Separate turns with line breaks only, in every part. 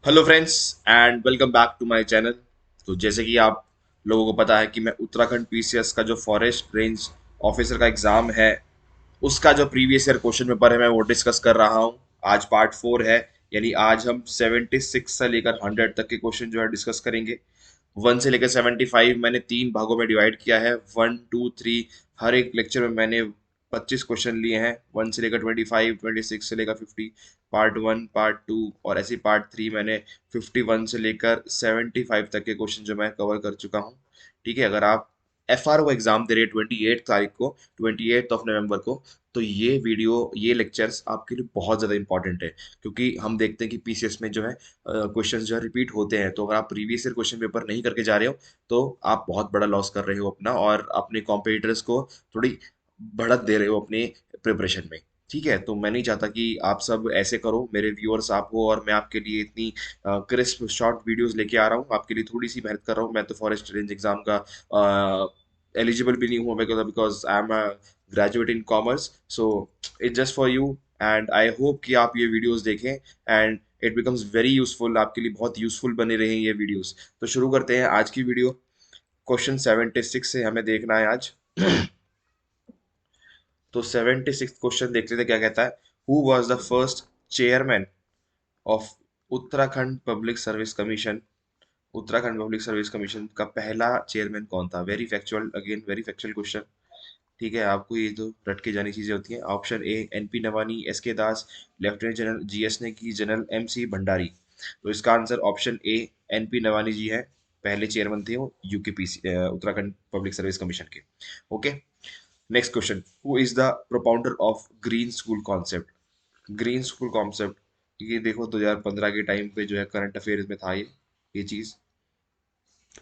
Hello friends and welcome back to my channel. तो जैसे कि आप लोगों को पता है कि मैं उत्तराखंड पीसीएस का जो फॉरेस्ट रेंज ऑफिसर का एग्ज़ाम है उसका जो प्रीवियस ईयर क्वेश्चन पेपर है मैं वो डिस्कस कर रहा हूँ। आज पार्ट 4 है, यानी आज हम 76 से लेकर 100 तक के क्वेश्चन जो है डिस्कस करेंगे। 1 से लेकर 75 मैंने 3 भागों में डिवाइड किया है। 1 2 3 हर एक लेक्चर में मैंने 25 क्वेश्चन लिए हैं। 1 से लेकर 25, 26 से लेकर 50, पार्ट 1 पार्ट 2 और ऐसे पार्ट 3 मैंने 51 से लेकर 75 तक के क्वेश्चन जो मैं कवर कर चुका हूँ। ठीक है, अगर आप FRO एग्जाम दे रहे 28 तारीख को, 28 नवंबर को, तो ये लेक्चर्स आपके लिए बहुत ज़्यादा इंपॉर्टेंट है। क्योंकि हम देखते हैं कि पीसीएस में जो है क्वेश्चन जो है रिपीट होते हैं। तो अगर आप प्रीवियस ईयर क्वेश्चन पेपर नहीं करके जा रहे हो तो आप बहुत बड़ा लॉस कर रहे हो अपना, और अपने कॉम्पिटिटर्स को थोड़ी बढ़त दे रहे हो अपने प्रिपरेशन में। ठीक है, तो मैं नहीं चाहता कि आप सब ऐसे करो, मेरे व्यूअर्स आप हो, और मैं आपके लिए इतनी क्रिस्प शॉर्ट वीडियोस लेके आ रहा हूँ। आपके लिए थोड़ी सी मेहनत कर रहा हूँ। मैं तो फॉरेस्ट रेंज एग्जाम का एलिजिबल भी नहीं हूँ, because I am a graduate in commerce. So it's just for you, and I hope कि आप ये वीडियोस देखें and it becomes very useful, आपके लिए बहुत यूजफुल बने रहे ये वीडियोस। तो शुरू करते हैं आज की वीडियो। क्वेश्चन 76 से हमें देखना है आज। तो 76 क्वेश्चन देख लेते क्या कहता है। Who was the first chairman of Uttarakhand public service commission. Uttarakhand public service commission का पहला चेयरमैन कौन था? Very factual, again very factual question. ठीक है, आपको ये तो रट के जानी चीजें होती हैं। Option A NP Nawani, SK Das, lieutenant general GS Negi, general MC Bhandari. तो इसका answer option A NP Nawani ji है। पहले चेयरमैन थे वो UKPC, Uttarakhand public service commission के। Okay, next question. Who is the propounder of green school concept? Green school concept, ये देखो 2015 के टाइम पे जो है करंट अफेयर्स में था ये चीज।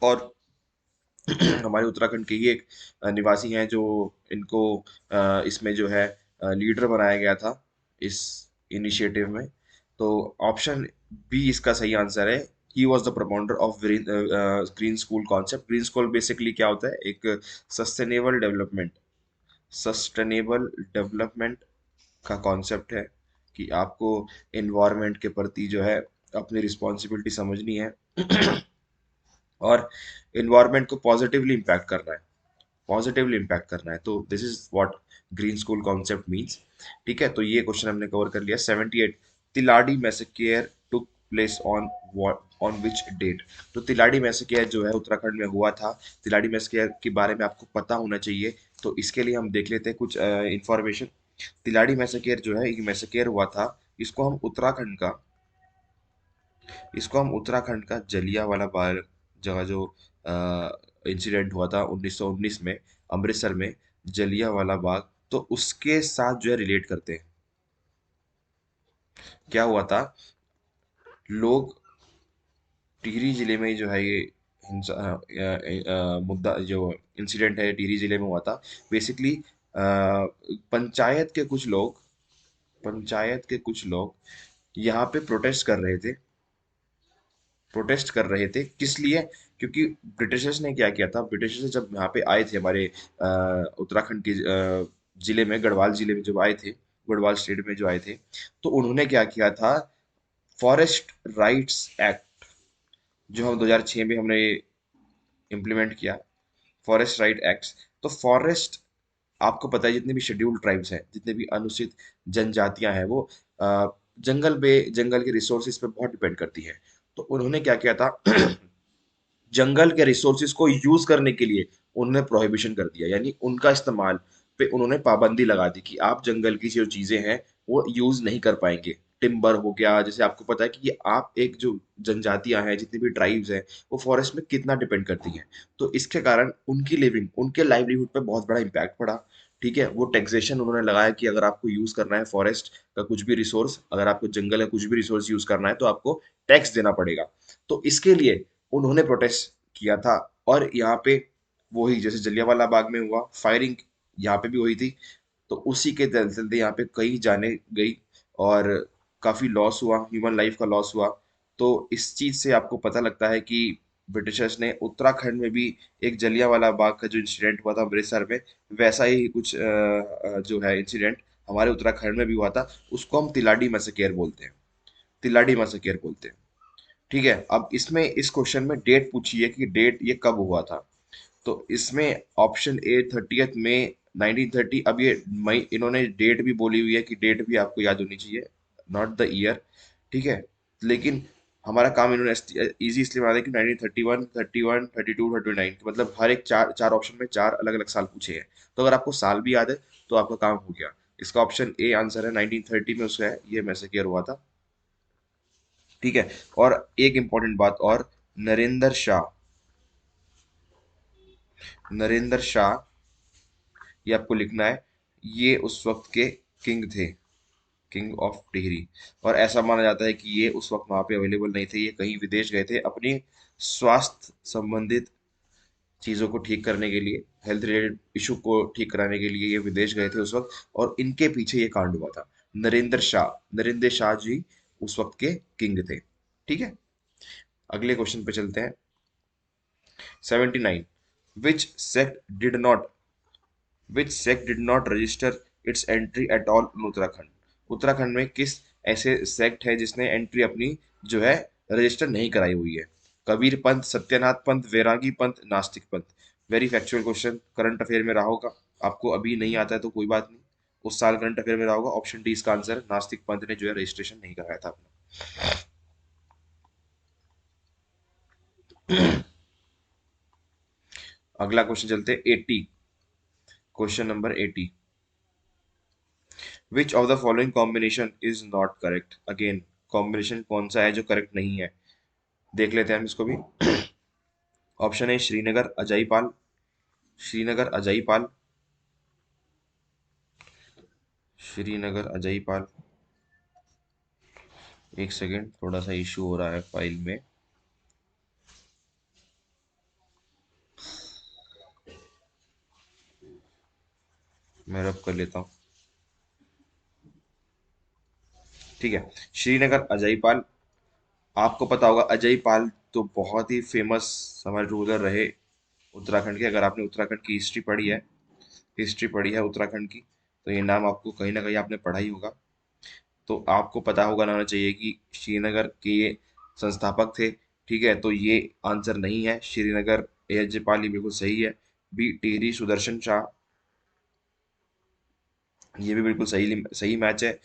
और हमारे उत्तराखंड के ही एक निवासी हैं जो इनको इसमें जो है लीडर बनाया गया था इस इनिशिएटिव में। तो ऑप्शन बी इसका सही आंसर है। He was the proponent of green school concept. Green school basically क्या होता है? एक सस्टेनेबल डेवलपमेंट सस्टेनेबल डेवलपमेंट का कॉन्सेप्ट है कि आपको इन्वायरमेंट के प्रति जो है अपनी रिस्पॉन्सिबिलिटी समझनी है और इन्वायरमेंट को पॉजिटिवली इम्पैक्ट करना है। पॉजिटिवली इम्पैक्ट करना है, तो this is what green school concept means. ठीक है, तो ये क्वेश्चन हमने कवर कर लिया। 78, Tiladi massacre took place on on which date? तो तिलाडी मैसेकेयर जो है उत्तराखंड में हुआ था। तिलाडी मैसेकेयर के बारे में आपको पता होना चाहिए, तो इसके लिए हम देख लेते हैं कुछ इंफॉर्मेशन। तिलाडी मैसेकेयर जो है, ये मैसेकेयर हुआ था। इसको हम उत्तराखंड का जलियांवाला बाग जगह जो इंसिडेंट हुआ था 1919 में अमृतसर में, जलियांवाला बाग, तो उसके साथ जो है रिलेट करते हैं। क्या हुआ था? लोग टिहरी जिले में जो है ये हिंसा मुद्दा जो इंसिडेंट है टिहरी जिले में हुआ था। बेसिकली पंचायत के कुछ लोग पंचायत के कुछ लोग यहाँ पे प्रोटेस्ट कर रहे थे। किस लिए? क्योंकि ब्रिटिशर्स ने क्या किया था, ब्रिटिशर्स जब यहाँ पे आए थे हमारे उत्तराखंड के जिले में, गढ़वाल जिले में जब आए थे, गढ़वाल स्टेट में जो आए थे, तो उन्होंने क्या किया था, फॉरेस्ट राइट्स एक्ट जो हम 2006 में हमने इम्प्लीमेंट किया, फॉरेस्ट राइट एक्ट्स। तो फॉरेस्ट, आपको पता है जितने भी शेड्यूल्ड ट्राइब्स हैं, जितने भी अनुसूचित जनजातियां हैं, वो अ, जंगल के रिसोर्सेज पे बहुत डिपेंड करती है। तो उन्होंने क्या किया था, जंगल के रिसोर्सेज को यूज करने के लिए उन्होंने प्रोहिबिशन कर दिया, यानी उनका इस्तेमाल पे उन्होंने पाबंदी लगा दी कि आप जंगल की जो चीजें हैं वो यूज नहीं कर पाएंगे। टिम्बर हो गया, जैसे आपको पता है कि ये आप एक जो जनजातियां हैं, जितनी भी ट्राइब्स हैं, वो फॉरेस्ट में कितना डिपेंड करती हैं। तो इसके कारण उनकी लिविंग, उनके लाइवलीहुड पे बहुत बड़ा इम्पैक्ट पड़ा। ठीक है, वो टैक्सेशन उन्होंने लगाया कि अगर आपको यूज करना है फॉरेस्ट का कुछ भी रिसोर्स, अगर आपको जंगल का कुछ भी रिसोर्स यूज करना है तो आपको टैक्स देना पड़ेगा। तो इसके लिए उन्होंने प्रोटेस्ट किया था। और यहाँ पे वही जैसे जलियांवाला बाग में हुआ फायरिंग, यहाँ पे भी हुई थी। तो उसी के चलते यहाँ पे कई जाने गई और काफी लॉस हुआ, ह्यूमन लाइफ का लॉस हुआ। तो इस चीज से आपको पता लगता है कि ब्रिटिशर्स ने उत्तराखंड में भी एक जलियांवाला बाग का जो इंसिडेंट हुआ था अमृतसर में, वैसा ही कुछ जो है इंसिडेंट हमारे उत्तराखंड में भी हुआ था। उसको हम तिलाडी मैसेकेयर बोलते हैं। तिलाडी मैसेकेयर बोलते हैं। ठीक है, अब इसमें इस क्वेश्चन में डेट पूछी है कि डेट ये कब हुआ था। तो इसमें ऑप्शन ए 30 मई 1930। अब ये मई इन्होंने डेट भी बोली हुई है कि डेट भी आपको याद होनी चाहिए, नॉट द ईयर। ठीक है, लेकिन हमारा काम इन्होंने इजी इसलिए बना दिया कि 1931, 31, 32, 39, मतलब हर एक चार चार ऑप्शन में चार अलग अलग साल पूछे हैं। तो अगर आपको साल भी याद है तो आपका काम हो गया। इसका ऑप्शन ए आंसर है, 1930 में उसका है ये मैसेकर हुआ था। ठीक है, और एक इंपॉर्टेंट बात और, नरेंद्र शाह, नरेंद्र शाह, ये आपको लिखना है, ये उस वक्त के किंग थे, किंग ऑफ टिहरी। और ऐसा माना जाता है कि ये उस वक्त वहां पे अवेलेबल नहीं थे, ये कहीं विदेश गए थे अपनी स्वास्थ्य संबंधित चीजों को ठीक करने के लिए, हेल्थ रिलेटेड इशू को ठीक कराने के लिए ये विदेश गए थे उस वक्त, और इनके पीछे ये कांड हुआ था। नरेंद्र शाह, नरेंद्र शाह जी उस वक्त के किंग थे। ठीक है, अगले क्वेश्चन पे चलते हैं। 79, which sect did not which sect did not register its entry at all in Uttarakhand. Uttarakhand में किस ऐसे सेक्ट है जिसने एंट्री अपनी जो है रजिस्टर नहीं कराई हुई है। कबीर पंथ, सत्यनाथ पंथ, वैरागी पंथ, नास्तिक पंथ। Very factual question, current affair में रहा होगा। आपको अभी नहीं आता है तो कोई बात नहीं, उस साल करंट अफेयर में रहा होगा। ऑप्शन डी इसका आंसर है, नास्तिक पंथ ने जो है रजिस्ट्रेशन नहीं कराया था अपना। अगला क्वेश्चन चलते हैं 80, question number 80। Which of the following combination is not correct. Again, combination कौन सा है जो करेक्ट नहीं है, देख लेते हैं हम इसको भी। ऑप्शन है श्रीनगर अजयपाल, श्रीनगर अजयपाल, श्रीनगर अजयपाल। एक सेकेंड, थोड़ा सा इशू हो रहा है फाइल में। मैं रब कर लेता हूँ। ठीक है, श्रीनगर अजयपाल। आपको पता होगा अजयपाल तो बहुत ही फेमस हमारे रूलर रहे उत्तराखंड के। अगर आपने उत्तराखंड की हिस्ट्री पढ़ी है उत्तराखंड की, तो ये नाम आपको कहीं ना कहीं आपने पढ़ा ही होगा। तो आपको पता होगा ना, होना चाहिए कि श्रीनगर के ये संस्थापक थे। ठीक है, तो ये आंसर नहीं है, श्रीनगर यज्ञपाल ये बिल्कुल सही है। बी टिहरी सुदर्शन शाह, ये भी बिल्कुल सही सही मैच है।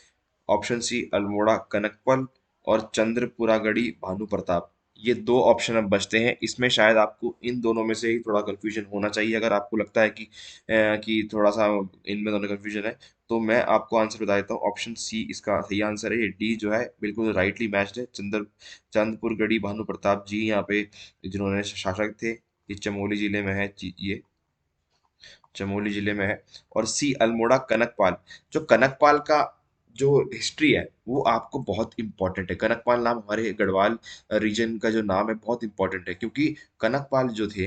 ऑप्शन सी अल्मोड़ा कनकपल और चंद्रपुरागढ़ी भानु प्रताप। ये दो ऑप्शन अब बचते हैं, इसमें शायद आपको इन दोनों में से ही थोड़ा कंफ्यूजन होना चाहिए। अगर आपको लगता है कि थोड़ा सा इनमें दोनों कंफ्यूजन है, तो मैं आपको आंसर बता देता हूँ। ऑप्शन सी इसका सही आंसर है, ये डी जो है बिल्कुल राइटली मैच्ड है। चंद्रपुरगढ़ी भानु प्रताप जी यहाँ पे जिन्होंने शासक थे, ये चमोली जिले में है ये चमोली जिले में है। और सी अल्मोड़ा कनकपाल। जो कनकपाल का जो हिस्ट्री है वो आपको बहुत इंपॉर्टेंट है। कनकपाल नाम हमारे गढ़वाल रीजन का जो नाम है बहुत इंपॉर्टेंट है, क्योंकि कनकपाल जो थे,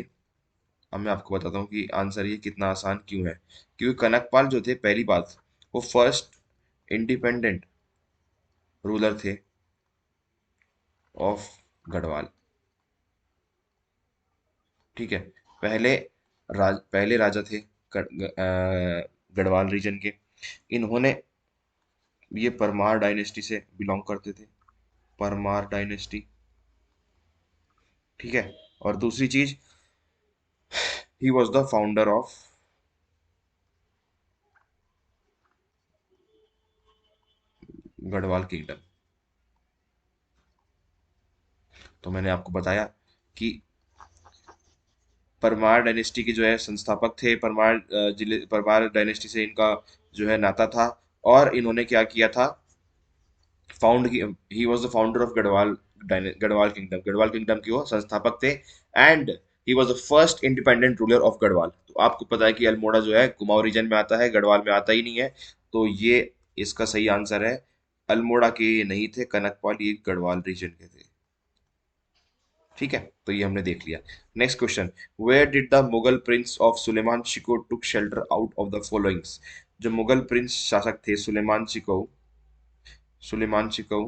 अब मैं आपको बताता हूँ कि आंसर ये कितना आसान क्यों है। क्योंकि कनकपाल जो थे, पहली बात, वो फर्स्ट इंडिपेंडेंट रूलर थे ऑफ गढ़वाल। ठीक है, पहले पहले राजा थे गढ़वाल रीजन के। इन्होंने, ये परमार डायनेस्टी से बिलोंग करते थे, परमार डायनेस्टी। ठीक है, और दूसरी चीज, ही was the founder of Garhwal kingdom. तो मैंने आपको बताया कि परमार डायनेस्टी के जो है संस्थापक थे, परमार जिले परमार डायनेस्टी से इनका जो है नाता था। और इन्होंने क्या किया था, found, he was the founder of Garhwal kingdom के वो संस्थापक थे। And he was the first independent ruler of Garhwal. तो आपको पता है कि अल्मोड़ा जो है कुमाऊं रीजन में आता है, गढ़वाल में आता ही नहीं है। तो ये इसका सही आंसर है। अल्मोड़ा के ये नहीं थे कनकपाल, ये गढ़वाल रीजन के थे। ठीक है, तो ये हमने देख लिया। Next question, where did the Mughal prince of Sulaiman Shikoh took shelter out of the followings. जो मुगल प्रिंस शासक थे सुलेमान शिको, सुलेमान शिको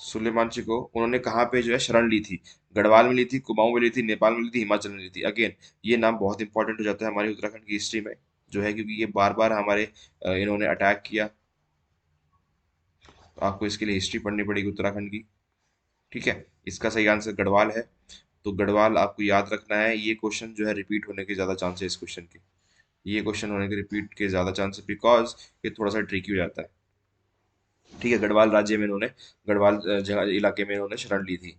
सुलेमान को उन्होंने कहाँ पे जो है शरण ली थी? गढ़वाल में ली थी, कुमाऊं में ली थी, नेपाल में ली थी, हिमाचल में ली थी। अगेन ये नाम बहुत इंपॉर्टेंट हो जाता है हमारी उत्तराखंड की हिस्ट्री में, जो है क्योंकि ये बार बार हमारे इन्होंने अटैक किया। तो आपको इसके लिए हिस्ट्री पढ़नी पड़ेगी उत्तराखंड की। ठीक है, इसका सही आंसर गढ़वाल है। तो गढ़वाल आपको याद रखना है। ये क्वेश्चन जो है रिपीट होने के ज्यादा चांस है इस क्वेश्चन के। ये क्वेश्चन होने के रिपीट के ज्यादा चांस है बिकॉज ये थोड़ा सा ट्रिकी हो जाता है। ठीक है, गढ़वाल राज्य में इन्होंने, गढ़वाल जगह इलाके में इन्होंने शरण ली थी।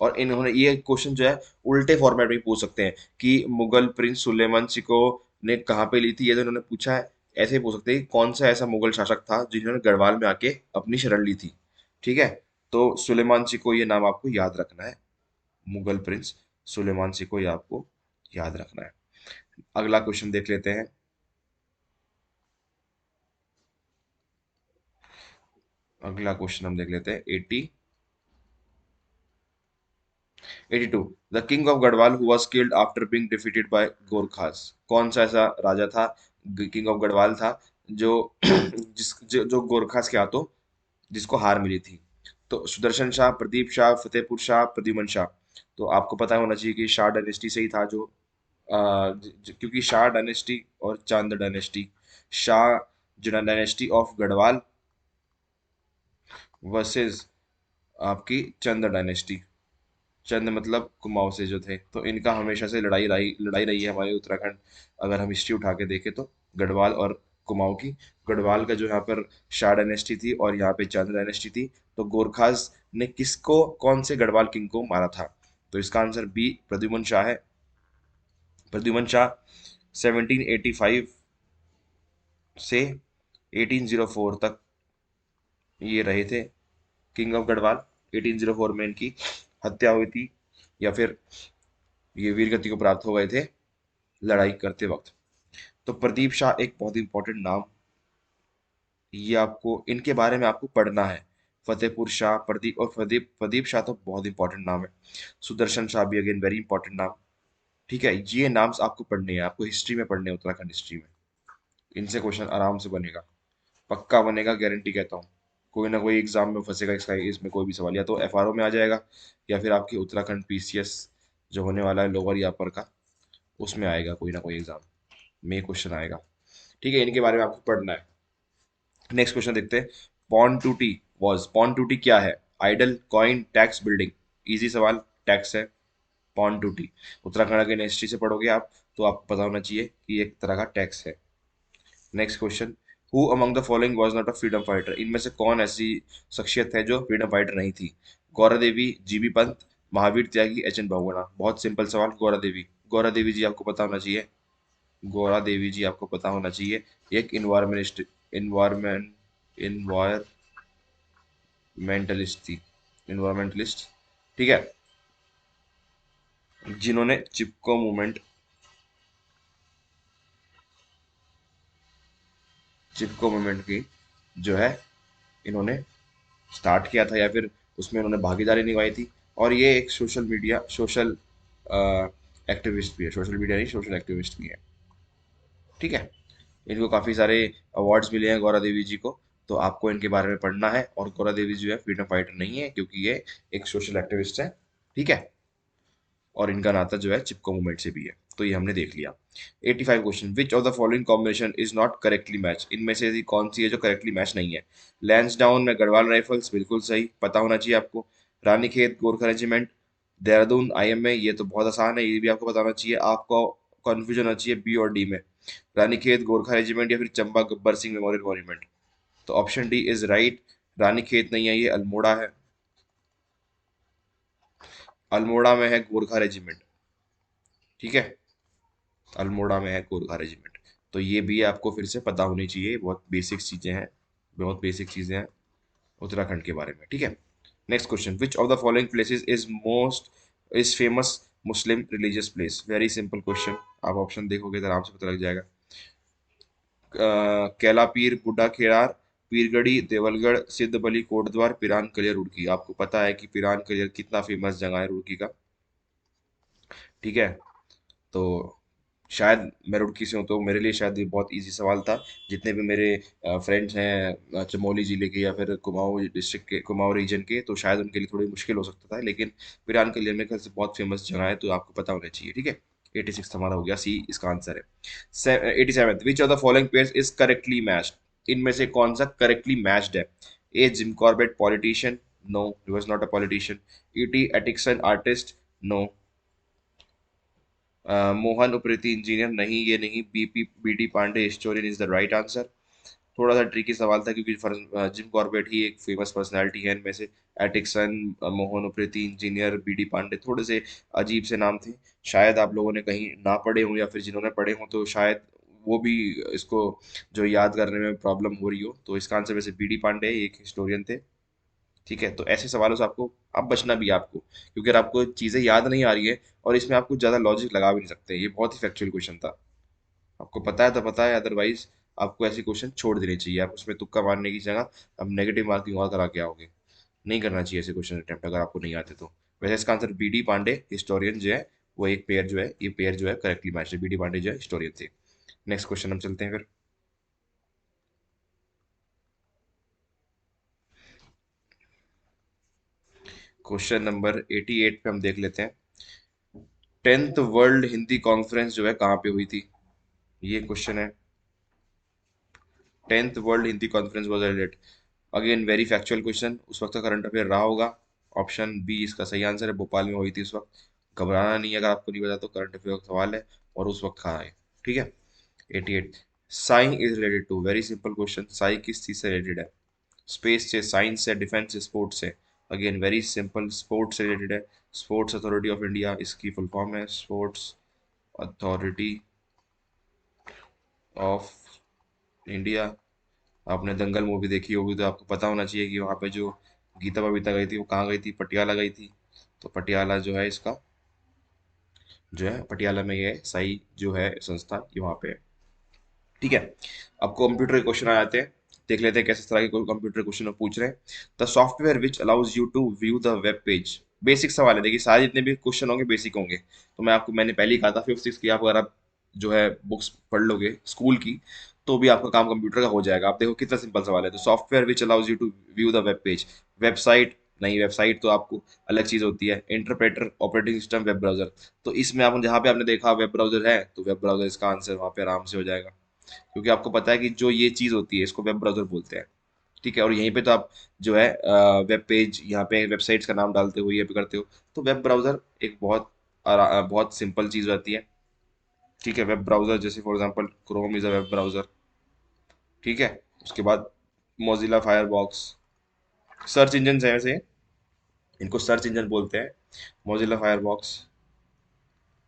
और इन्होंने ये क्वेश्चन जो है उल्टे फॉर्मेट में पूछ सकते हैं कि मुगल प्रिंस सुलेमान सिको ने कहाँ पे ली थी, ये तो इन्होंने पूछा है। ऐसे ही पूछ सकते हैं कि कौन सा ऐसा मुगल शासक था जिन्होंने गढ़वाल में आके अपनी शरण ली थी। ठीक है, तो सुलेमान सिको ये नाम आपको याद रखना है। मुगल प्रिंस सुलेमान सिको ये आपको याद रखना है। अगला क्वेश्चन देख लेते हैं। अगला क्वेश्चन हम देख लेते हैं 82। The king of Garhwal who was killed after being defeated by Gorkhas. कौन सा ऐसा राजा था, किंग ऑफ गढ़वाल था, जो जो गोरखास के हाथों जिसको हार मिली थी? तो सुदर्शन शाह, प्रदीप शाह, फतेहपुर शाह, प्रद्युमन शाह। तो आपको पता होना चाहिए कि शाह डायनेस्टी से ही था जो क्योंकि शाह डायनेस्टी और चांद डायनेस्टी, शाह जो डायनेस्टी ऑफ गढ़वाल वर्सेस आपकी चंद डायनेस्टी। चंद मतलब कुमाऊं से जो थे, तो इनका हमेशा से लड़ाई रही है हमारे उत्तराखंड। अगर हम हिस्ट्री उठा के देखें तो गढ़वाल और कुमाऊं की, गढ़वाल का जो यहाँ पर शाह डायनेस्टी थी और यहाँ पे चंद डायनेस्टी थी। तो गोरखास ने किसको, कौन से गढ़वाल किंग को मारा था? तो इसका आंसर बी प्रद्युमन शाह है। प्रद्युमन शाह 1785 से 1804 तक ये रहे थे किंग ऑफ गढ़वाल। 1804 में इनकी हत्या हुई थी, या फिर ये वीर गति को प्राप्त हो गए थे लड़ाई करते वक्त। तो प्रदीप शाह एक बहुत इंपॉर्टेंट नाम, ये आपको इनके बारे में आपको पढ़ना है। फतेहपुर शाह, प्रदीप और प्रदीप प्रदीप शाह तो बहुत इंपॉर्टेंट नाम है। सुदर्शन शाह भी अगेन वेरी इंपॉर्टेंट नाम। ठीक है, ये नाम्स आपको पढ़ने हैं, आपको हिस्ट्री में पढ़ने हैं, उत्तराखंड हिस्ट्री में। इनसे क्वेश्चन आराम से बनेगा, पक्का बनेगा, गारंटी कहता हूँ। कोई ना कोई एग्जाम में फंसेगा इसका, इसमें कोई भी सवाल या तो एफआरओ में आ जाएगा, या फिर आपकी उत्तराखंड पीसीएस जो होने वाला है लोअर या अपर का, उसमें आएगा कोई ना कोई एग्जाम में क्वेश्चन आएगा। ठीक है, इनके बारे में आपको पढ़ना है। नेक्स्ट क्वेश्चन देखते हैं। पॉन टू टी क्या है? Idol, coin, tax, building. Easy सवाल, टैक्स है पॉन टू टी। उत्तराखंड के हिस्ट्री से पढ़ोगे आप तो आपको पता होना चाहिए कि एक तरह का टैक्स है। Next question. Who among the following was not a freedom fighter. इनमें से कौन ऐसी शख्सियत है जो फ्रीडम फाइटर नहीं थी? गौरा देवी, जीबी पंत, महावीर त्यागी, एच एन बहुगुणा। बहुत सिंपल सवाल, गौरा देवी। गौरा देवी जी आपको पता होना चाहिए। गौरा देवी जी आपको पता होना चाहिए। एक इन्वायरमेंट इन्वायरमेंटलिस्ट थी, इन्वायरमेंटलिस्ट। ठीक है, जिन्होंने चिपको मूवमेंट की जो है इन्होंने स्टार्ट किया था, या फिर उसमें उन्होंने भागीदारी निभाई थी। और ये एक सोशल एक्टिविस्ट भी है, सोशल मीडिया नहीं, सोशल एक्टिविस्ट भी है। ठीक है, इनको काफी सारे अवार्ड्स मिले हैं गौरा देवी जी को। तो आपको इनके बारे में पढ़ना है। और गौरा देवी जो है फ्रीडम फाइटर नहीं है, क्योंकि ये एक सोशल एक्टिविस्ट है। ठीक है, और इनका नाता जो है चिपको मूवमेंट से भी है। तो ये हमने देख लिया। 85 question. Which of the following combination is not correctly match. इनमें से ऐसी कौन सी है जो करेक्टली मैच नहीं है? लैंसडाउन में गढ़वाल राइफल्स, बिल्कुल सही, पता होना चाहिए आपको। रानीखेत गोरखा रेजिमेंट, देहरादून आईएमए, ये तो बहुत आसान है, ये भी आपको पता होना चाहिए। आपको कन्फ्यूजन होना चाहिए बी और डी में, रानीखेत गोरखा रेजिमेंट या फिर चंबा गब्बर सिंह मेमोरियल मॉन्यूमेंट। तो option D is right. Ranikhet नहीं है, ये अल्मोड़ा है। अल्मोड़ा में है गोरखा रेजिमेंट। ठीक है, अल्मोड़ा में है गोरखा रेजिमेंट। तो ये भी आपको फिर से पता होनी चाहिए, बहुत बेसिक चीजें हैं, बहुत बेसिक चीजें हैं उत्तराखंड के बारे में। ठीक है, next question. Which of the following places is famous Muslim religious place? Very simple question, आप ऑप्शन देखोगे तो आराम से पता लग जाएगा। कैला पीर, बुड्ढा खेड़ार, पीरगढ़ी, देवलगढ़, सिद्ध बली, कोटद्वार, पिरान कलियर, रुड़की। आपको पता है कि पिरान कलियर कितना फेमस जगह है रुड़की का। ठीक है, तो शायद मैं रुड़की से हूँ तो मेरे लिए शायद ये बहुत इजी सवाल था। जितने भी मेरे फ्रेंड्स हैं चमोली जिले के या फिर कुमाऊँ डिस्ट्रिक्ट के, कुमाऊँ रीजन के, तो शायद उनके लिए थोड़ी मुश्किल हो सकता था, लेकिन पिरान के लिए मेरे ख्याल से बहुत फेमस जगह है, तो आपको पता होना चाहिए। ठीक है, 86 हमारा हो गया, सी इसका आंसर है। 87, which of the following pairs is correctly matched, इनमें से कौन सा करेक्टली मैच्ड है? A Jim Corbett politician, no he was not a politician. ET Atkinson artist, no. Mohan Upreti engineer, नहीं ये नहीं। BD Pande historian is the right answer. थोड़ा सा ट्रिकी सवाल था क्योंकि जिम कॉर्बेट ही एक फेमस पर्सनालिटी है इनमें से। एटिक्सन, मोहन उप्रेती इंजीनियर, बीडी पांडे, थोड़े से अजीब से नाम थे। शायद आप लोगों ने कहीं ना पढ़े हों या फिर जिन्होंने पढ़े हों तो शायद वो भी इसको जो याद करने में प्रॉब्लम हो रही हो। तो इसका आंसर वैसे बीडी पांडे एक हिस्टोरियन थे। ठीक है, तो ऐसे सवालों से आपको अब बचना भी है आपको, क्योंकि अगर आपको चीज़ें याद नहीं आ रही है और इसमें आपको ज़्यादा लॉजिक लगा भी नहीं सकते। ये बहुत ही फैक्चुअल क्वेश्चन था। आपको पता है तो पता है, अदरवाइज आपको ऐसे क्वेश्चन छोड़ देने चाहिए। आप उसमें तुक्का मारने की जगह अब नेगेटिव मार्किंग और करा के आओगे। नहीं करना चाहिए ऐसे क्वेश्चन अटेम्प्ट अगर आपको नहीं आते तो। वैसे इसका आंसर बीडी पांडे हिस्टोरियन जो है, वो एक पेयर जो है, ये पेयर जो है करेक्टली मैच है। बीडी पांडे जो है हिस्टोरियन थे। नेक्स्ट क्वेश्चन हम चलते हैं फिर। क्वेश्चन नंबर 88 पे हम देख लेते हैं। 10th वर्ल्ड हिंदी कॉन्फ्रेंस जो है कहाँ पे हुई थी? ये क्वेश्चन है। 10th world Hindi conference was held, again very factual question. उस वक्त का करंट अफेयर रहा होगा। ऑप्शन बी इसका सही आंसर है, भोपाल में हुई थी उस वक्त। घबराना नहीं है अगर आपको नहीं पता तो, करंट अफेयर का सवाल है और उस वक्त कहाँ है। ठीक है। 88, SAI is related to, very simple question, SAI किस चीज से रिलेटेड है? स्पेस से, साइंस से, डिफेंस से, स्पोर्ट्स से? अगेन वेरी सिंपल, स्पोर्ट्स से रिलेटेड है। स्पोर्ट्स अथॉरिटी ऑफ इंडिया इसकी फुल फॉर्म है, स्पोर्ट्स अथॉरिटी ऑफ इंडिया। आपने दंगल मूवी देखी होगी तो आपको पता होना चाहिए कि वहाँ पे जो गीता बबीता गई थी वो कहाँ गई थी, पटियाला गई थी। तो पटियाला जो है इसका, जो है पटियाला में ये साई जो है संस्था ये वहाँ पे है। ठीक है। अब कंप्यूटर के क्वेश्चन आ जाते हैं। देख लेते हैं कैसे तरह के कंप्यूटर क्वेश्चन पूछ रहे हैं। The software which allows you to view the web page, basic सवाल है। देखिए सारे जितने भी क्वेश्चन होंगे बेसिक होंगे। तो मैंने पहले ही कहा था, फिफ्थ सिक्स की आप अगर आप जो है बुक्स पढ़ लोगे स्कूल की, तो भी आपका काम कंप्यूटर का हो जाएगा। आप देखो कितना सिंपल सवाल है। तो software which allows you to view the web page, website नहीं, वेबसाइट तो आपको अलग चीज होती है। Interpreter, operating system, web browser. तो इसमें आप जहाँ पे आपने देखा वेब ब्राउजर है, तो वेब ब्राउजर इसका आंसर वहाँ पे आराम से हो जाएगा, क्योंकि आपको पता है कि जो ये चीज़ होती है इसको वेब ब्राउज़र बोलते हैं। ठीक है, और यहीं पे तो आप जो है वेब पेज, यहाँ पे वेबसाइट्स का नाम डालते हो, ये पे करते हो। तो वेब ब्राउज़र एक बहुत सिंपल चीज़ रहती है। ठीक है, वेब ब्राउज़र जैसे for example Chrome is a web browser. ठीक है, उसके बाद मोजिला फायरबॉक्स, सर्च इंजन है वैसे, इनको सर्च इंजन बोलते हैं, मोजिला फायरबॉक्स।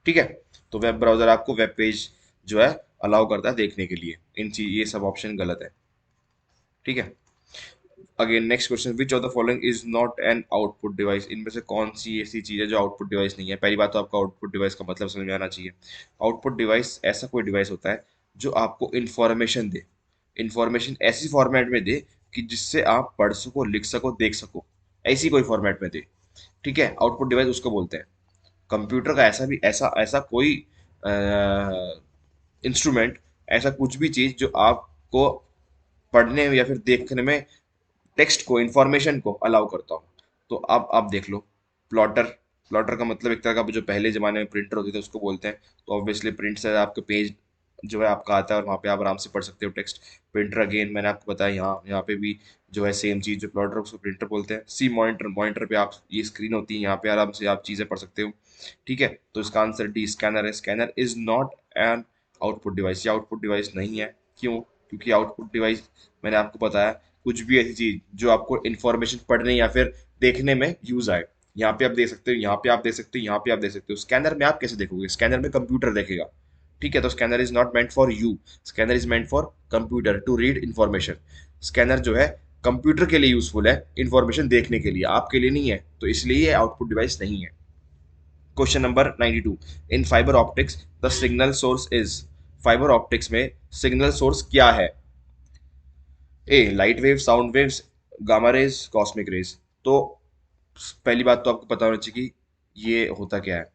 ठीक है, तो वेब ब्राउज़र आपको वेब पेज जो है अलाउ करता है देखने के लिए। इन चीज ये सब ऑप्शन गलत है। ठीक है। Again next question, which of the following is not an output device, इनमें से कौन सी ऐसी चीज है जो आउटपुट डिवाइस नहीं है? पहली बात तो आपको आउटपुट डिवाइस का मतलब समझ में आना चाहिए। आउटपुट डिवाइस ऐसा कोई डिवाइस होता है जो आपको इंफॉर्मेशन दे, इंफॉर्मेशन ऐसी फॉर्मेट में दे कि जिससे आप पढ़ सको, लिख सको, देख सको, ऐसी कोई फॉर्मेट में दे। ठीक है, आउटपुट डिवाइस उसको बोलते हैं। कंप्यूटर का ऐसा भी ऐसा ऐसा कोई इंस्ट्रूमेंट, ऐसा कुछ भी चीज जो आपको पढ़ने या फिर देखने में टेक्स्ट को, इंफॉर्मेशन को अलाउ करता हूँ। तो अब आप देख लो, प्लॉटर, प्लॉटर का मतलब एक तरह का जो पहले जमाने में प्रिंटर होते थे उसको बोलते हैं। तो ऑब्वियसली प्रिंट से आपके पेज जो है आपका आता है और वहाँ पे आप आराम से पढ़ सकते हो टेक्स्ट। प्रिंटर अगेन मैंने आपको बताया, यहाँ यहाँ पे भी जो है सेम चीज़, जो प्लॉटर उसको प्रिंटर बोलते हैं। सी मॉनिटर, मॉनिटर पे आप ये स्क्रीन होती है, यहाँ पे आराम से आप चीज़ें पढ़ सकते हो। ठीक है, तो इसका आंसर डी स्कैनर है। Scanner is not an output device, ये आउटपुट डिवाइस नहीं है। क्यों? क्योंकि आउटपुट डिवाइस मैंने आपको बताया कुछ भी ऐसी चीज जो आपको इंफॉर्मेशन पढ़ने या फिर देखने में यूज आए। यहाँ पे आप देख सकते हो, यहाँ पे आप देख सकते हो, यहाँ पे आप देख सकते हो। स्कैनर में आप कैसे देखोगे? स्कैनर में कंप्यूटर देखेगा। ठीक है, तो scanner is not meant for you, scanner is meant for computer to read information. Scanner जो है कंप्यूटर के लिए यूजफुल है, इंफॉर्मेशन देखने के लिए, आपके लिए नहीं है। तो इसलिए ये आउटपुट डिवाइस नहीं है। Question number 92, in fibre optics the signal source is, fibre optics में सिग्नल सोर्स क्या है? A light wave, sound waves, gamma rays, cosmic rays. तो पहली बात तो आपको पता होना चाहिए कि ये होता क्या है,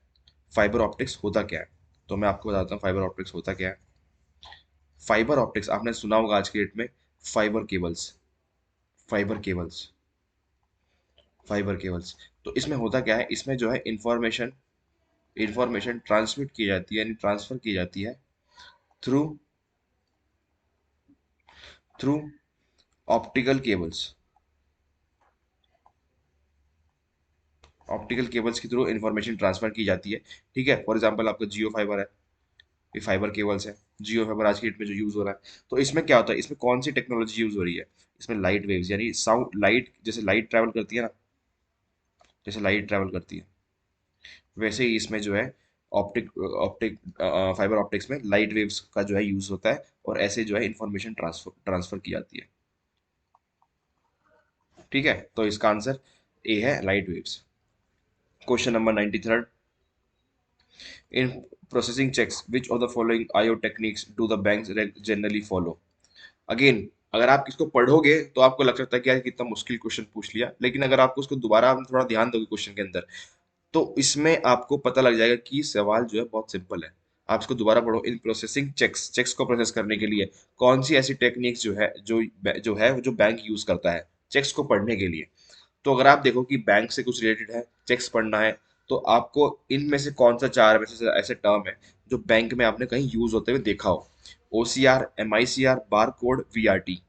फाइबर ऑप्टिक्स होता क्या है। तो मैं आपको बताता हूँ फाइबर ऑप्टिक्स होता क्या है। फाइबर ऑप्टिक्स आपने सुना होगा आज की डेट में, fibre cables, fibre cables, fibre cables. तो इसमें होता क्या है, इसमें जो है इंफॉर्मेशन, इंफॉर्मेशन ट्रांसमिट की जाती है, यानी ट्रांसफर की जाती है through, through optical cables, optical cables के थ्रू इंफॉर्मेशन ट्रांसफर की जाती है। ठीक है, फॉर एग्जांपल आपका जियो फाइबर है, ये फाइबर केबल्स है, जियो फाइबर आज की डेट में जो यूज हो रहा है। तो इसमें क्या होता है, इसमें कौन सी टेक्नोलॉजी यूज हो रही है, इसमें लाइट वेव्स, यानी साउंड, लाइट जैसे लाइट ट्रैवल करती है ना, जैसे लाइट ट्रैवल करती है, वैसे ही इसमें जो है ऑप्टिक ऑप्टिक फाइबर ऑप्टिक्स में लाइट वेव्स का जो है यूज होता है, और ऐसे जो है इंफॉर्मेशन ट्रांसफर ट्रांसफर की जाती है। ठीक है, तो इसका आंसर ए है, light waves. Question number 93, in processing checks which of the following IO techniques do the banks generally follow. Again, अगर आप इसको पढ़ोगे तो आपको लग सकता है कि यार कितना मुश्किल क्वेश्चन पूछ लिया, लेकिन अगर आपको उसको दोबारा थोड़ा ध्यान दोगे क्वेश्चन के अंदर, तो इसमें आपको पता लग जाएगा कि सवाल जो है बहुत सिंपल है। आप इसको दोबारा पढ़ो, इन प्रोसेसिंग चेक्स, चेक्स को प्रोसेस करने के लिए कौन सी ऐसी टेक्निक्स जो बैंक यूज करता है चेक्स को पढ़ने के लिए। तो अगर आप देखो कि बैंक से कुछ रिलेटेड है, चेक्स पढ़ना है, तो आपको इनमें से कौन सा चार में से ऐसे टर्म है जो बैंक में आपने कहीं यूज होते हुए देखा हो। OCR, MICR, bar code, VRT.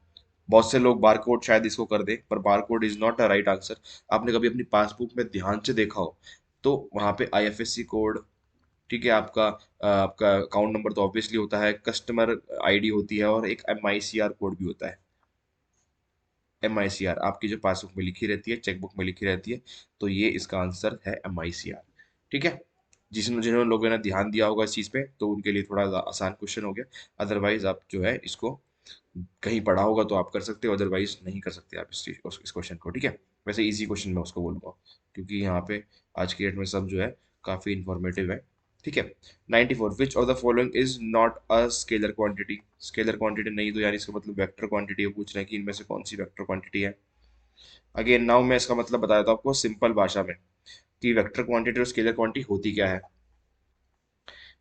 बहुत से लोग बार कोड शायद इसको कर दे, पर bar code is not a right answer. आपने कभी अपनी पासबुक में ध्यान से देखा हो तो वहां पे आईएफएससी कोड, ठीक है, आपका अकाउंट नंबर तो ऑब्वियसली होता है, कस्टमर आईडी होती है, और एक एमआईसीआर कोड भी होता है। एमआईसीआर आपकी जो पासबुक में लिखी रहती है, चेकबुक में लिखी रहती है, तो ये इसका आंसर है एमआईसीआर। ठीक है, जिसने जिन्होंने लोगों ने ध्यान दिया होगा इस चीज़ पे, तो उनके लिए थोड़ा आसान क्वेश्चन हो गया। अदरवाइज आप जो है इसको कहीं पढ़ा होगा तो आप कर सकते हो, अदरवाइज नहीं कर सकते आप इस क्वेश्चन को। ठीक है, वैसे इजी क्वेश्चन मैं उसको बोलूँगा, क्योंकि यहाँ पे आज की डेट में सब जो है काफ़ी इंफॉर्मेटिव है। ठीक है, 94, विच of the following is not a scalar quantity. Scalar quantity नहीं, तो यानी इसका मतलब वेक्टर क्वांटिटी है, पूछ रहे हैं कि इनमें से कौन सी वेक्टर क्वांटिटी है। अगेन नाउ मैं इसका मतलब बता देता हूँ आपको सिंपल भाषा में, कि वेक्टर क्वांटिटी और स्केलर क्वांटिटी होती क्या है।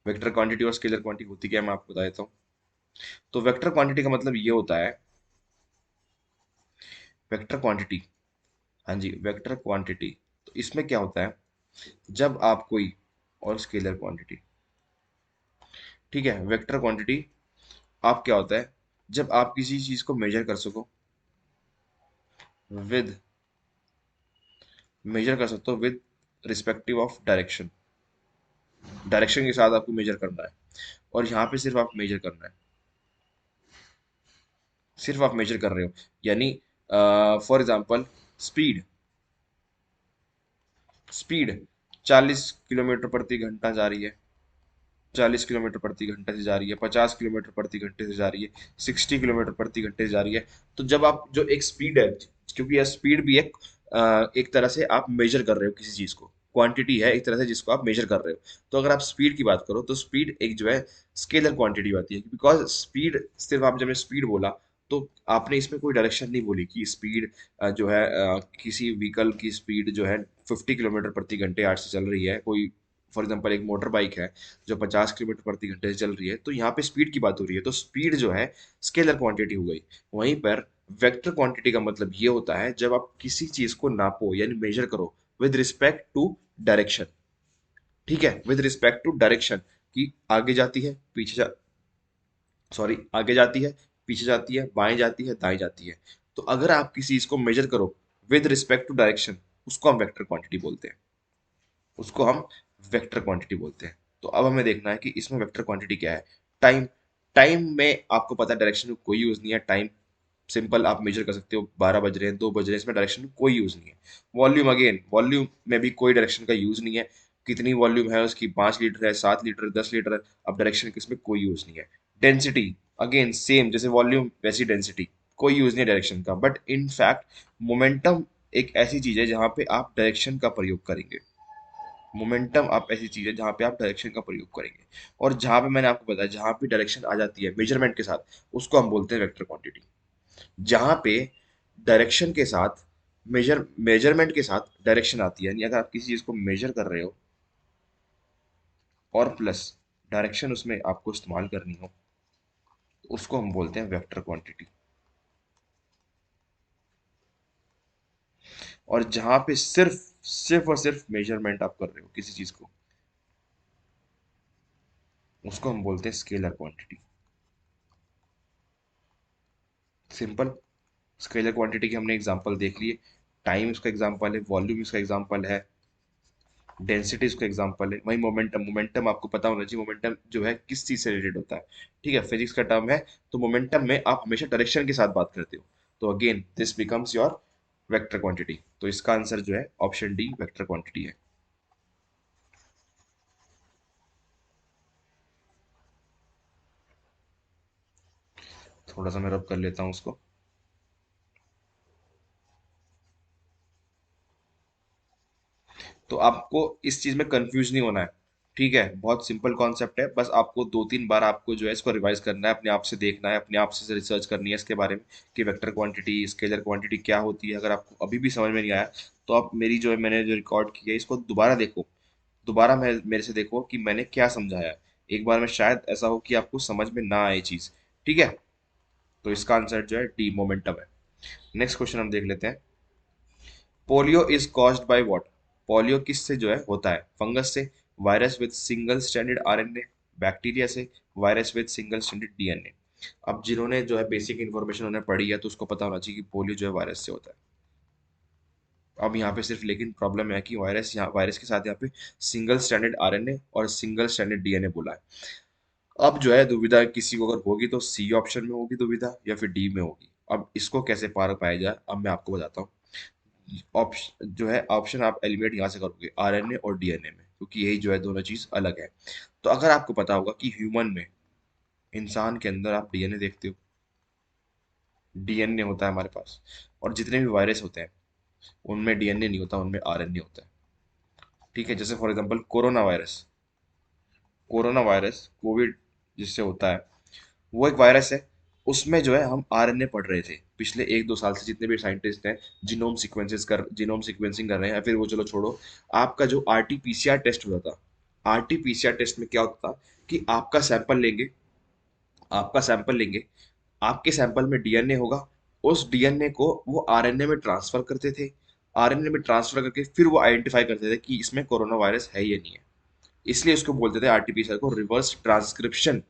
वेक्टर क्वांटिटी और स्केलर क्वांटिटी होती क्या है, मैं आपको बता देता हूँ। तो वेक्टर क्वांटिटी का मतलब ये होता है, वेक्टर क्वांटिटी, हाँ जी, वेक्टर क्वांटिटी, तो इसमें क्या होता है, जब आप कोई, और स्केलर क्वांटिटी, ठीक है, वेक्टर क्वांटिटी आप क्या होता है, जब आप किसी चीज को मेजर कर सको विद, मेजर कर सकते हो with respective of direction, direction के साथ आपको मेजर करना है, और यहाँ पे सिर्फ आप मेजर करना है, सिर्फ आप मेजर कर रहे हो, यानी for example speed, speed 40 kilometre प्रति घंटा जा रही है, 40 किलोमीटर प्रति घंटे से जा रही है, 50 किलोमीटर प्रति घंटे से जा रही है, 60 किलोमीटर प्रति घंटे से जा रही है। तो जब आप जो एक स्पीड है, क्योंकि यह स्पीड भी एक तरह से आप मेजर कर रहे हो किसी चीज को, क्वांटिटी है एक तरह से जिसको आप मेजर कर रहे हो। तो अगर आप स्पीड की बात करो तो स्पीड एक जो है स्केलर क्वांटिटी आती है, बिकॉज स्पीड, सिर्फ आप जब ने स्पीड बोला तो आपने इसमें कोई डायरेक्शन नहीं बोली कि स्पीड जो है किसी व्हीकल की स्पीड जो है 50 किलोमीटर प्रति घंटे 8 से चल रही है, कोई फॉर एग्जांपल एक मोटर बाइक है जो 50 किलोमीटर प्रति घंटे से चल रही है, तो यहाँ पे स्पीड की बात हो रही है, तो स्पीड जो है स्केलर क्वांटिटी हो गई। वहीं पर वेक्टर क्वांटिटी का मतलब ये होता है जब आप किसी चीज को नापो यानी मेजर करो विद रिस्पेक्ट टू डायरेक्शन। ठीक है, विद रिस्पेक्ट टू डायरेक्शन, कि आगे जाती है, पीछे जा, सॉरी, आगे जाती है, पीछे जाती है, बाएं जाती है, दाएं जाती है। तो अगर आप किसी चीज को मेजर करो विद रिस्पेक्ट टू डायरेक्शन, उसको हम वेक्टर क्वांटिटी बोलते हैं, उसको हम वेक्टर क्वांटिटी बोलते हैं। तो अब हमें देखना है कि इसमें वेक्टर क्वांटिटी क्या है। टाइम, टाइम में आपको पता है डायरेक्शन में कोई यूज नहीं है, टाइम सिंपल आप मेजर कर सकते हो, 12 बज रहे हैं, 2 बज रहे हैं, इसमें डायरेक्शन में कोई यूज नहीं है। वॉल्यूम, अगेन वॉल्यूम में भी कोई डायरेक्शन का यूज नहीं है, कितनी वॉल्यूम है उसकी, 5 लीटर है, 7 लीटर है, 10 लीटर है, अब डायरेक्शन किसमें कोई यूज नहीं है। डेंसिटी, अगेन सेम, जैसे वॉल्यूम वैसी डेंसिटी, कोई यूज नहीं है डायरेक्शन का, बट इन फैक्ट मोमेंटम एक ऐसी चीज है जहां पे आप डायरेक्शन का प्रयोग करेंगे। मोमेंटम आप ऐसी चीज है जहां पे आप डायरेक्शन का प्रयोग करेंगे, और जहां पे मैंने आपको बताया जहां पे डायरेक्शन आ जाती है मेजरमेंट के साथ, उसको हम बोलते हैं वेक्टर क्वांटिटी। जहां पे डायरेक्शन के साथ, मेजरमेंट के साथ डायरेक्शन आती है, यानी अगर आप किसी चीज को मेजर कर रहे हो और प्लस डायरेक्शन उसमें आपको इस्तेमाल करनी हो, तो उसको हम बोलते हैं वेक्टर क्वांटिटी। और जहां पे सिर्फ और सिर्फ मेजरमेंट आप कर रहे हो किसी चीज को, उसको हम बोलते हैं scalar quantity. Simple. Scalar quantity के हमने एग्जांपल देख लिए। टाइम उसका एग्जांपल है, वॉल्यूम उसका एग्जांपल है, डेंसिटी उसका एग्जांपल है। वही मोमेंटम, मोमेंटम आपको पता होना चाहिए मोमेंटम जो है किस चीज से रिलेटेड होता है। ठीक है, फिजिक्स का टर्म है। तो मोमेंटम में आप हमेशा डायरेक्शन के साथ बात करते हो। तो again this becomes your vector quantity. तो इसका आंसर जो है ऑप्शन डी वेक्टर क्वांटिटी है। थोड़ा सा मैं रब कर लेता हूँ उसको। तो आपको इस चीज में कंफ्यूज नहीं होना है। ठीक है, बहुत सिंपल कॉन्सेप्ट है। बस आपको दो तीन बार आपको जो है इसको रिवाइज करना है, अपने आप से देखना है, अपने आप से रिसर्च करनी है इसके बारे में कि वेक्टर क्वांटिटी स्केलर क्वांटिटी क्या होती है। अगर आपको अभी भी समझ में नहीं आया, तो आप मेरी जो है मैंने जो रिकॉर्ड किया है इसको दोबारा देखो। दोबारा मैं मेरे से देखो कि मैंने क्या समझाया। एक बार में शायद ऐसा हो कि आपको समझ में ना आए चीज। ठीक है, तो इसका आंसर जो है डी मोमेंटम है। नेक्स्ट क्वेश्चन हम देख लेते हैं। Polio is caused by what? Polio किससे जो है होता है? फंगस से, virus with single stranded RNA, bacteria से, virus with single stranded DNA. अब जिन्होंने जो है बेसिक इन्फॉर्मेशन उन्हें पढ़ी है तो उसको पता होना चाहिए कि पोलियो जो है वायरस से होता है। अब यहाँ पे सिर्फ लेकिन प्रॉब्लम है कि वायरस, यहाँ वायरस के साथ यहाँ पे सिंगल स्ट्रैंडेड आरएनए और सिंगल स्ट्रैंडेड डीएनए बोला है। अब जो है दुविधा किसी को अगर होगी तो सी ऑप्शन में होगी दुविधा, या फिर डी में होगी। अब इसको कैसे पार पाया जाए, अब मैं आपको बताता हूँ। ऑप्शन जो है, ऑप्शन आप एलिमिनेट यहाँ से करोगे आरएनए और डीएनए में, क्योंकि यही जो है दोनों चीज अलग है। तो अगर आपको पता होगा कि ह्यूमन में, इंसान के अंदर आप डीएनए देखते हो, डीएनए होता है हमारे पास। और जितने भी वायरस होते हैं उनमें डीएनए नहीं होता, उनमें आरएनए होता है। ठीक है, जैसे for example corona virus. Corona virus Covid जिससे होता है, वो एक वायरस है। उसमें जो है हम आरएनए पढ़ रहे थे पिछले एक दो साल से, जितने भी साइंटिस्ट हैं जीनोम सीक्वेंसिंग कर रहे हैं, या फिर वो चलो छोड़ो। आपका जो आरटीपीसीआर टेस्ट होता था, आरटीपीसीआर टेस्ट में क्या होता था कि आपका सैंपल लेंगे, आपके सैंपल में डीएनए होगा। उस डीएनए को वो आरएनए में ट्रांसफर करते थे। आरएनए में ट्रांसफर करके फिर वो आइडेंटिफाई करते थे कि इसमें कोरोना वायरस है या नहीं है। इसलिए उसको बोलते थे आरटीपीसीआर को रिवर्स ट्रांसक्रिप्शन।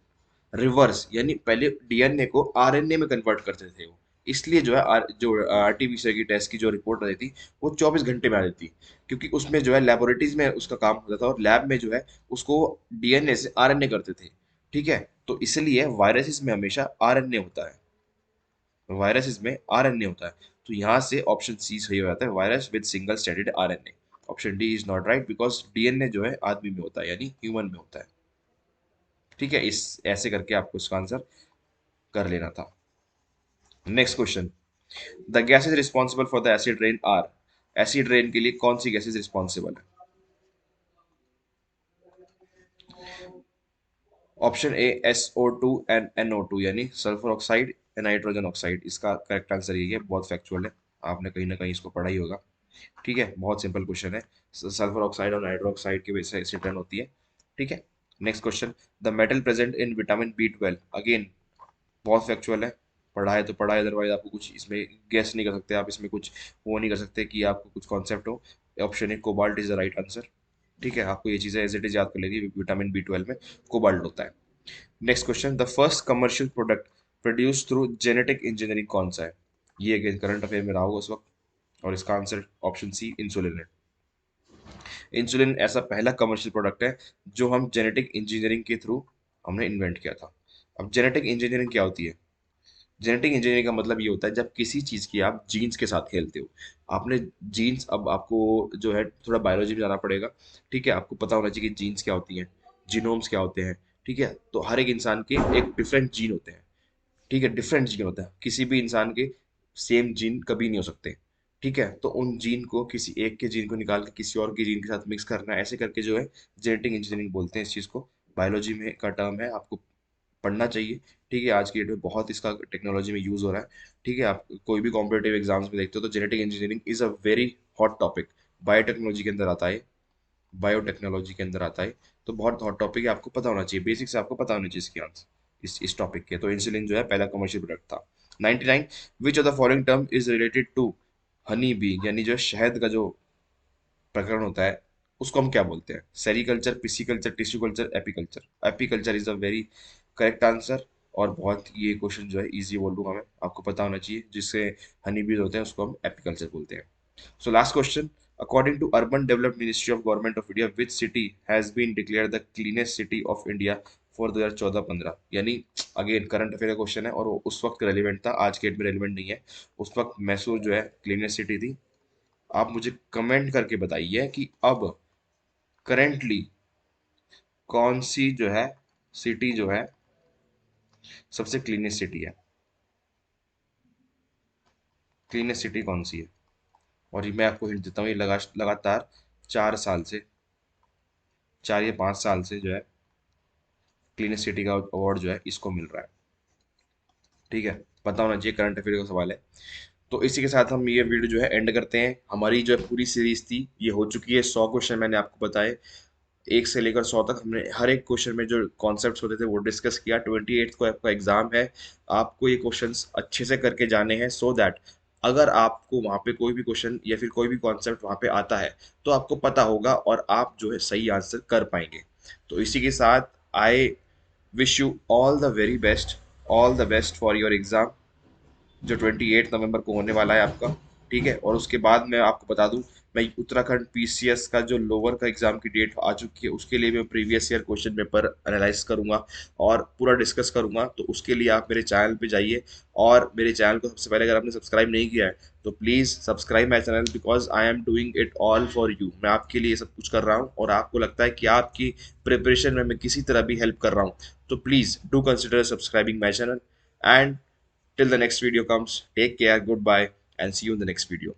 रिवर्स यानी पहले डीएनए को आरएनए में कन्वर्ट करते थे वो। इसलिए जो है जो आरटीपीसीआर की टेस्ट की जो रिपोर्ट आती थी वो 24 घंटे में आ जाती थी। क्योंकि उसमें जो है लेबोरेटरीज में उसका काम होता था, और लैब में जो है उसको डीएनए से आरएनए करते थे। ठीक है, तो इसलिए वायरसेस में हमेशा आरएनए होता है। वायरसेस में आरएनए होता है। तो यहाँ से ऑप्शन सी सही हो जाता है, virus with single stranded RNA. Option D is not right because DNA जो है आदमी में होता है, यानी ह्यूमन में होता है। ठीक है, इस ऐसे करके आपको इसका आंसर कर लेना था। Next question. The gases responsible for the acid rain are. Acid rain के लिए कौन सी गैसेज रिस्पॉन्सिबल है? Option A SO2 and NO2, यानी sulphur oxide and nitrogen oxide. इसका करेक्ट आंसर यही है, बहुत फैक्चुअल है। आपने कहीं ना कहीं इसको पढ़ा ही होगा। ठीक है, बहुत सिंपल क्वेश्चन है। सल्फर ऑक्साइड और नाइट्रो ऑक्साइड की वजह से एसिड रेन होती है। ठीक है, next question. The metal present in vitamin B12, again बहुत फैक्चुअल है। पढ़ा है तो पढ़ा है, अदरवाइज आपको कुछ इसमें गेस नहीं कर सकते आप, इसमें कुछ वो नहीं कर सकते कि आपको कुछ कॉन्सेप्ट हो। Option A cobalt is the right answer. ठीक है, आपको ये चीज़ें एज इट इज याद कर लेनी। विटामिन B12 में कोबाल्ट होता है। Next question. The first commercial product produce through genetic engineering कौन सा है? ये अगेन करंट अफेयर में रहा होगा उस वक्त। और इसका आंसर ऑप्शन सी इंसुलिन है। इंसुलिन ऐसा पहला कमर्शियल प्रोडक्ट है जो हम जेनेटिक इंजीनियरिंग के थ्रू हमने इन्वेंट किया था। अब जेनेटिक इंजीनियरिंग क्या होती है? जेनेटिक इंजीनियरिंग का मतलब ये होता है जब किसी चीज़ की आप जीन्स के साथ खेलते हो। आपने जीन्स, अब आपको जो है थोड़ा बायोलॉजी में जाना पड़ेगा। ठीक है, आपको पता होना चाहिए कि जीन्स क्या होती हैं, जीनोम्स क्या होते हैं। ठीक है, तो हर एक इंसान के एक डिफरेंट जीन होते हैं। ठीक है, डिफरेंट जीन होता है, किसी भी इंसान के सेम जीन कभी नहीं हो सकते। ठीक है, तो उन जीन को, किसी एक के जीन को निकाल के किसी और के जीन के साथ मिक्स करना, ऐसे करके जो है जेनेटिक इंजीनियरिंग बोलते हैं इस चीज़ को। बायोलॉजी में का टर्म है, आपको पढ़ना चाहिए। ठीक है, आज की डेट में बहुत इसका टेक्नोलॉजी में यूज़ हो रहा है। ठीक है, आप कोई भी कॉम्पिटेटिव एग्जाम्स में देखते हो तो genetic engineering is a very hot topic. Biotechnology के अंदर आता है, बायोटेक्नोलॉजी के अंदर आता है। तो बहुत हॉट टॉपिक है, आपको पता होना चाहिए, बेसिक से आपको पता होना चाहिए इसकी आंसर इस टॉपिक के। तो इंसुलिन जो है पहला कमर्शियल प्रोडक्ट था। 99, which of the following term is related to honey bee, यानी जो शहद का जो प्रकरण होता है उसको हम क्या बोलते हैं? Sericulture, pisciculture, tissue culture, apiculture. Apiculture is a very correct answer. और बहुत ये क्वेश्चन जो है इजी बोल दूंगा मैं, आपको पता होना चाहिए, जिससे हनी बीज होते हैं उसको हम एपीकल्चर बोलते हैं। So last question. According to Urban Development Ministry of Government of India, which city has been declared the cleanest city of India for 2014-15? यानी अगेन करंट अफेयर का क्वेश्चन है और वो उस वक्त रेलिवेंट था, आज के डेट में रेलिवेंट नहीं है। उस वक्त मैसूर जो है क्लीनेस्ट सिटी थी। आप मुझे कमेंट करके बताइए कि अब करेंटली कौन सी जो है सिटी जो है सबसे क्लीनेस्ट सिटी है, क्लीनेस्ट सिटी कौन सी है? और ये मैं आपको हिंट देता हूँ, ये लगातार 4 साल से, 4 या 5 साल से जो है क्लीनेस्ट सिटी का अवार्ड जो है इसको मिल रहा है। ठीक है, पता होना चाहिए, करंट अफेयर का सवाल है। तो इसी के साथ हम ये वीडियो जो है एंड करते हैं। हमारी जो है पूरी सीरीज थी ये हो चुकी है, 100 क्वेश्चन मैंने आपको बताए, 1 से लेकर 100 तक हमने हर एक क्वेश्चन में जो कॉन्सेप्ट्स होते थे वो डिस्कस किया। 28 को आपका एग्जाम है, आपको ये क्वेश्चंस अच्छे से करके जाने हैं, सो दैट अगर आपको वहाँ पे कोई भी क्वेश्चन या फिर कोई भी कॉन्सेप्ट वहाँ पे आता है तो आपको पता होगा और आप जो है सही आंसर कर पाएंगे। तो इसी के साथ I wish you all the very best, all the best for your exam जो 28 नवंबर को होने वाला है आपका। ठीक है, और उसके बाद मैं आपको बता दूं, मैं उत्तराखंड पीसीएस का जो लोअर का एग्जाम की डेट आ चुकी है उसके लिए मैं previous year question paper analyse करूंगा और पूरा डिस्कस करूंगा। तो उसके लिए आप मेरे चैनल पे जाइए, और मेरे चैनल को सबसे पहले अगर आपने सब्सक्राइब नहीं किया है तो please subscribe my channel, because I am doing it all for you. मैं आपके लिए सब कुछ कर रहा हूँ और आपको लगता है कि आपकी प्रिपरेशन में मैं किसी तरह भी हेल्प कर रहा हूँ, तो please do consider subscribing my channel. And till the next video comes, take care, goodbye, and see you in the next video.